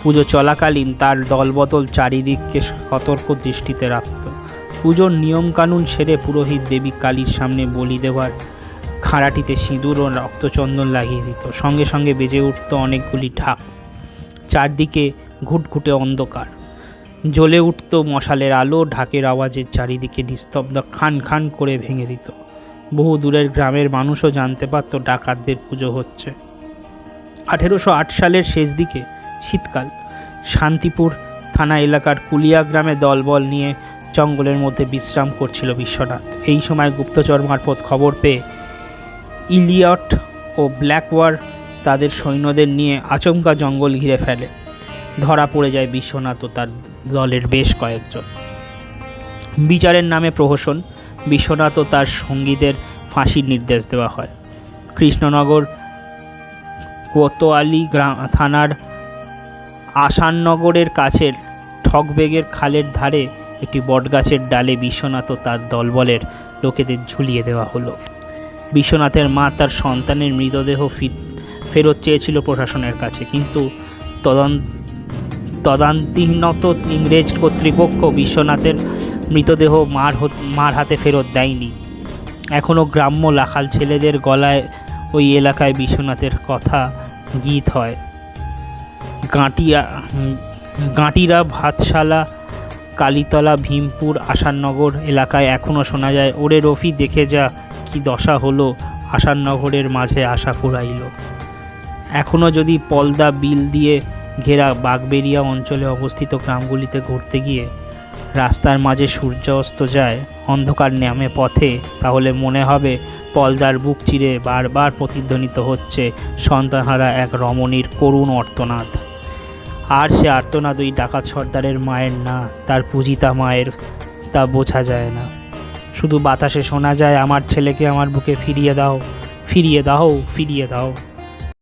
পুজো চলাকালীন তার দলবদল চারিদিককে সতর্ক দৃষ্টিতে রাখত। পুজোর নিয়মকানুন সেরে পুরোহিত দেবী কালীর সামনে বলি দেওয়ার খাঁড়াটিতে সিঁদুর ও রক্তচন্দন লাগিয়ে দিত। সঙ্গে সঙ্গে বেজে উঠত অনেকগুলি ঢাক। চারদিকে ঘুটঘুটে অন্ধকার, জ্বলে উঠত মশালের আলো। ঢাকের আওয়াজের চারিদিকে নিস্তব্ধ খান খান করে ভেঙে দিত। বহু দূরের গ্রামের মানুষও জানতে পারত ডাকাতদের পুজো হচ্ছে। 1808 সালের শেষ দিকে শীতকাল, শান্তিপুর থানা এলাকার কুলিয়া গ্রামে দলবল নিয়ে জঙ্গলের মধ্যে বিশ্রাম করছিল বিশ্বনাথ। এই সময় গুপ্তচর মারফত খবর পেয়ে ইলিয়ট ও ব্ল্যাকওয়ার তাদের সৈন্যদের নিয়ে আচমকা জঙ্গল ঘিরে ফেলে। ধরা পড়ে যায় বিশ্বনাথ ও তার দলের বেশ কয়েকজন। বিচারের নামে প্রহসন, বিশ্বনাথ ও তার সঙ্গীদের ফাঁসির নির্দেশ দেওয়া হয়। কৃষ্ণনগর কোতোয়ালি থানার আসাননগরের কাছের ঠকবেগের খালের ধারে একটি বটগাছের ডালে বিশ্বনাথ ও তার দলবলের লোকেদের ঝুলিয়ে দেওয়া হলো। বিশ্বনাথের মা তার সন্তানের মৃতদেহ ফেরত চেয়েছিল প্রশাসনের কাছে, কিন্তু তদান্তিনত ইংরেজ কর্তৃপক্ষ বিশ্বনাথের মৃতদেহ মার হাতে ফেরত দেয়নি। এখনও গ্রাম্য লাখাল ছেলেদের গলায় ওই এলাকায় বিশ্বনাথের কথা গীত হয়। গাঁটিরা, ভাতশালা, কালীতলা, ভীমপুর, আসাননগর এলাকায় এখনও শোনা যায়, ওরে রফি দেখে যা কি দশা হলো, আসাননগরের মাঝে আশা ফুরাইল। এখনও যদি পলদা বিল দিয়ে ঘেরা বাগবেরিয়া অঞ্চলে অবস্থিত গ্রামগুলিতে ঘুরতে গিয়ে রাস্তার মাঝে সূর্য অস্ত যায়, অন্ধকার নামে পথে, তাহলে মনে হবে পলদার বুক চিরে বারবার প্রতিধ্বনিত হচ্ছে সন্তানহারা এক রমণীর করুণ আর্তনাদ। আর সে আর্তনাদ ওই ডাকাত সর্দারের মায়ের না, তার পূজিতা মায়ের, তা বোঝা যায় না। শুধু বাতাসে শোনা যায়, আমার ছেলেকে আমার বুকে ফিরিয়ে দাও, ফিরিয়ে দাও, ফিরিয়ে দাও।